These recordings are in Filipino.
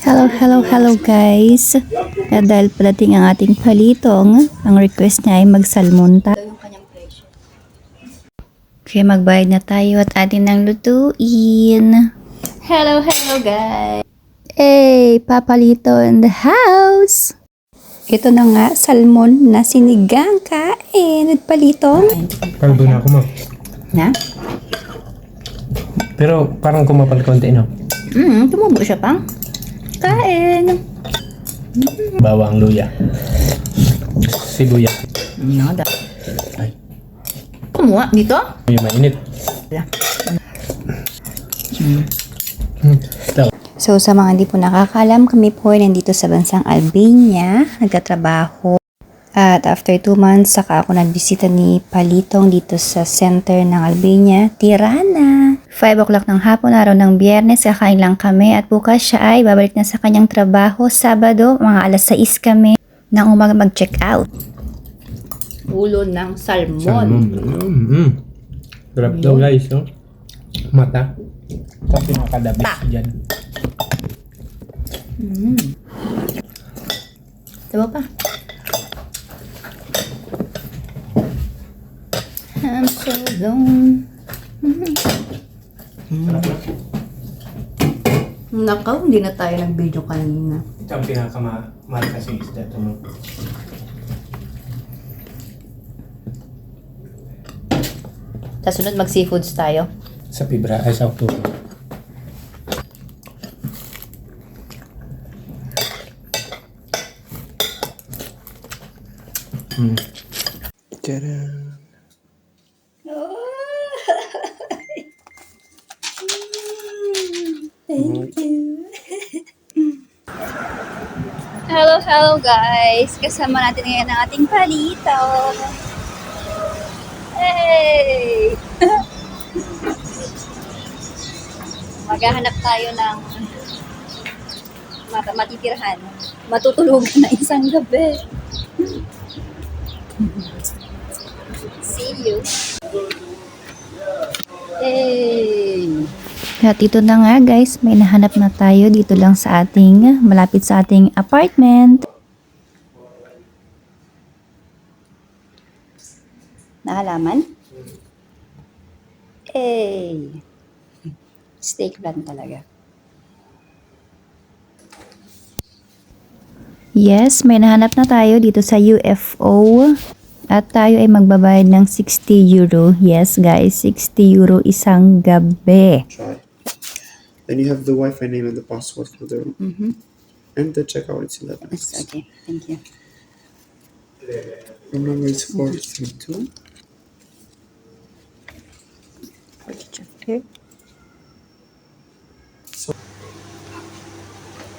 Hello, hello, hello guys. At dahil padating ang ating palitong, ang request niya ay magsalmon tayo. Kaya magbayad na tayo at atin nang lutuin. Hello, hello guys. Hey, Papalito in the house. Ito na nga, salmon na sinigang kain at palitong. Kalbo na ako, ma. Na? Pero parang kumapal konti, no? Tumubo siya pang. Kain. Bawang luya. Sibuyas. Nada. Ay, Kumuha dito? yung mainit. Ito. So sa mga hindi po nakakalam, kami po ay nandito sa bansang Albania, nagtatrabaho. At after 2 months, saka ako nagbisita ni Palitong dito sa center ng Albania, Tirana. 5 o'clock ng hapon, araw ng Biyernes, kakain lang kami at bukas siya ay babalik na sa kanyang trabaho. Sabado, mga alas 6 kami ng umaga mag-check out. Ulo ng salmon. Sarap daw, guys, no? Mata. Sa pinakadabis dyan. Diba pa? I'm so alone. Nakaw, hindi na tayo nag-video kanina. Ito ang pinakamahal kasi isda ito, no? Sa sunod, mag-seafoods tayo. Sa Fibra, ay sa October. Tadaan! Thank you. Hello, hello guys. Kasama natin ngayon ang ating palito. Hey! Maghahanap tayo ng matitirhan. Matutulugan na isang gabi. See you. Hey! At ito na nga guys, may nahanap na tayo dito lang sa ating, malapit sa ating apartment. Nakalaman? Hey! Steak plan talaga. Yes, may nahanap na tayo dito sa UFO. At tayo ay magbabayad ng 60 euro. Yes guys, 60 euro isang gabi. Try. Then you have the Wi-Fi name and the password for the room. And the checkout is 11. Yes, okay, thank you. Room number is 432. Okay.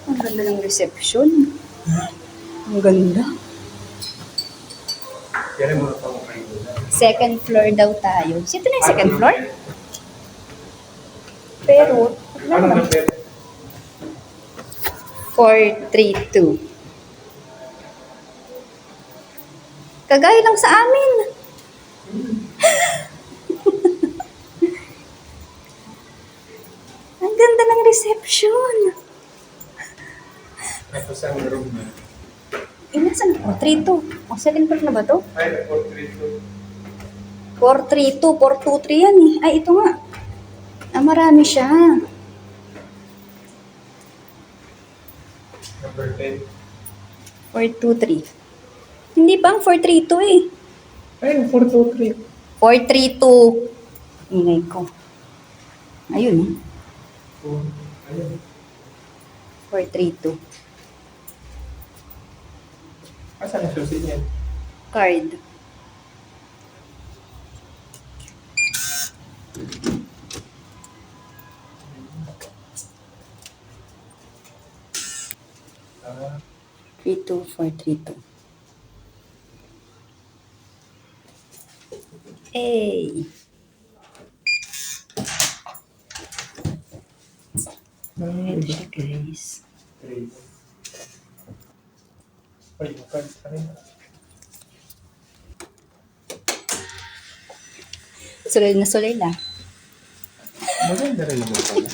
Ang ganda ng reception. Ang ganda. Second floor daw tayo. Sito na yung second floor? Pero, ano naman? 432. Kagaya lang sa amin. Ang ganda ng reception. Tapos ang room na. Nasaan na? 432. O, second floor na ba to? Ay, 432. 432, 423 yan eh. Ay, ito nga. Marami siya. Number 10. 423. Hindi pa ang 432 eh. Ay, 423. 432. Ingay ko. Ayun eh. Ayun. 432. Asan ang susi niyan? Card. Ah, 32432. Hey. Ito siya guys. 3. Ay, yung card pa rin. Sulay na sulay na. Maganda rin naman pala.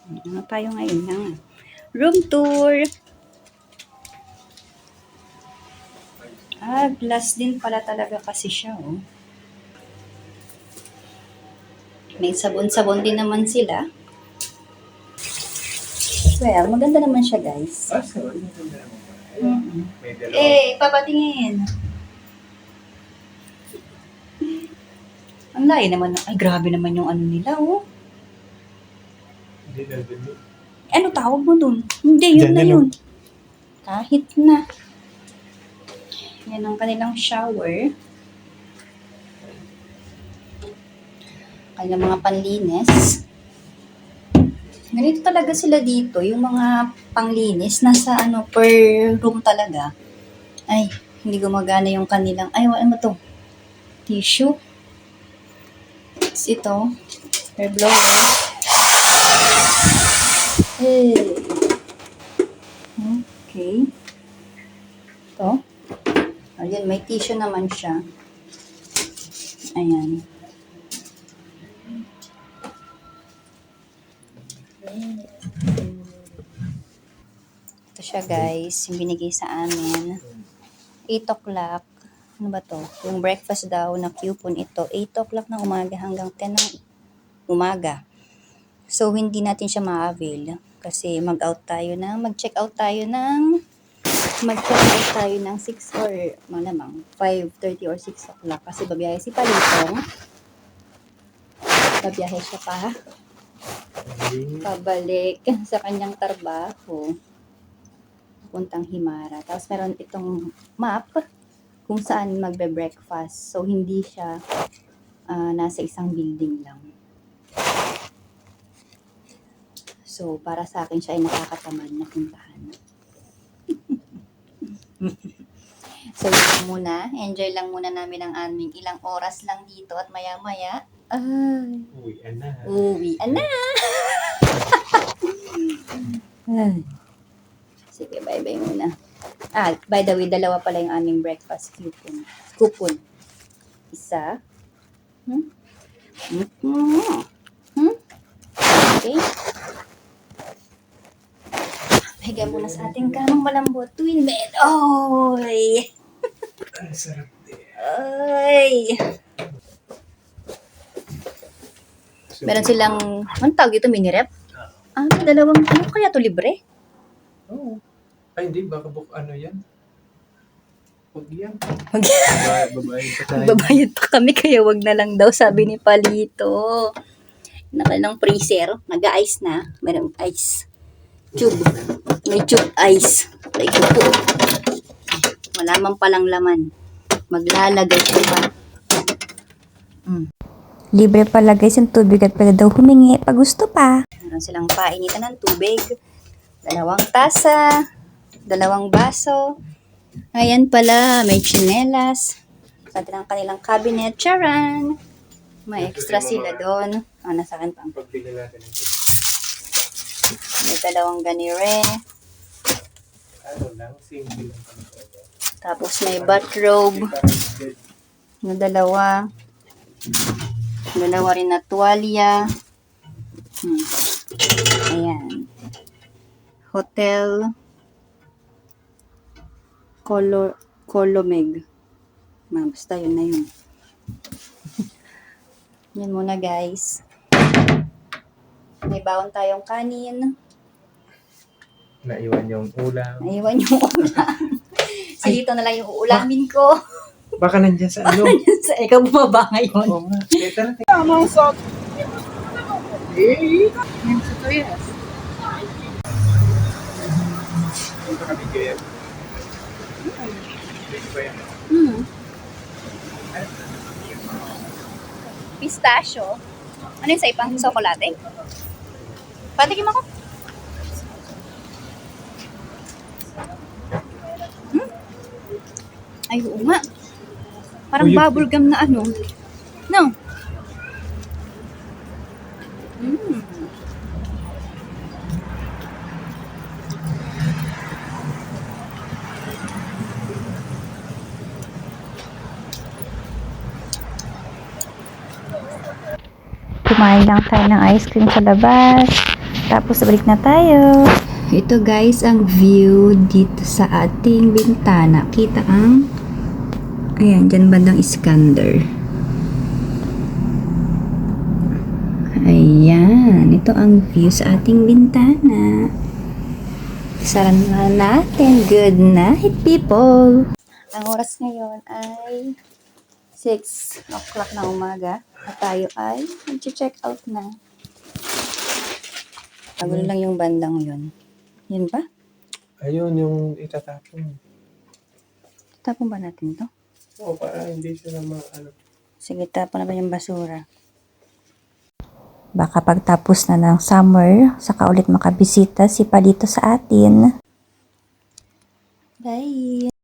Ano tayo ngayon ng room tour. Glass din pala talaga kasi siya, oh. May sabon-sabon din naman sila. Well, maganda naman siya, guys. Papatingin. Ang layo naman. Ay, grabe naman yung ano nila, oh. Ano tawag mo dun? Hindi, yun Diyan na yun, yun. Kahit na. Yan ang kanilang shower. Kanilang mga panlinis. Ganito talaga sila dito. Yung mga panglinis, nasa per room talaga. Ay, hindi gumagana yung kanilang, ano to? Tissue. Tapos ito, hair blower. Okay. Ito. Ayan, may tissue naman siya. Ayan. Ito siya, guys. Yung binigay sa amin. 8 o'clock. Ano ba to? Yung breakfast daw na coupon ito. 8 o'clock ng umaga hanggang 10 ng umaga. So, hindi natin siya ma-avail. Kasi mag-check out tayo ng 6 or malamang 5:30 or 6 o'clock. Kasi babiyahe si Palitong. Babiyahe siya pabalik sa kanyang trabaho. Puntang Himara. Tapos meron itong map kung saan magbe-breakfast. So, hindi siya nasa isang building lang. So, para sa akin siya ay nakakatamad na puntahan. So, yun muna. Enjoy lang muna namin ang aming ilang oras lang dito at maya-maya. Uwian na. Sige, bye-bye muna. By the way, dalawa pala yung aming breakfast coupon. Isa. Okay. Higa muna sa ating kamang malambot. Twin bed. Oy! Ang sarap din. Ay! Meron silang, anong tawag ito? Mini rep? Dalawang, ano kaya to libre? Oo. Ay, hindi. Baka ano yan? Huwag yan. Babayad pa tayo. Babayad pa kami, kaya wag na lang daw, sabi ni Palito. Nakalang freezer, nag-ice na. Meron ice. Tube. May tube ice. Ito po. Wala man palang laman. Maglalagay siya pa. Libre pala guys yung tubig at pwede daw humingi pag gusto pa. Meron silang painitan ng tubig. 2 tasa. 2 baso. Ayan pala, may tsinelas. Sa kanilang cabinet. Charan! May extra sila doon. Nasaan pa? Pagbili natin ng May 2 ganire. ano lang, single lang kami. Tapos may bathrobe na 2. 2 rin na tuwalya. Ayan. Hotel Colomeg. Basta yun na yun. Yan muna guys. May baon tayong kanin. Naiwan yung ulam. Naiwan yung ulam. So dito na lang yung uulamin ko. Baka nandiyan sa ano? Sa ikaw bumaba ngayon. Oo nga. Ito na. Punta kami kaya. Pistachio. Ano yung sa ipang sokolate? Patikim ako. Ay, oo nga. Parang bubble gum na ano. No? Kumain lang tayo ng ice cream sa labas. Tapos balik na tayo. Ito guys ang view dito sa ating bintana. Kita ang ayan, dyan bandang Iskander. Ayan, ito ang view sa ating bintana. Sara na natin. Good night, people! Ang oras ngayon ay 6 o'clock na umaga at tayo ay mag-check out na. Pagulo lang yung bandang yun. Yun ba? Ayun, yung itatapon. Tapon ba natin to? Oo, para hindi sila ano. Sige, tapon na ba yung basura? Baka pagtapos na ng summer, saka ulit makabisita si Palito sa atin. Bye!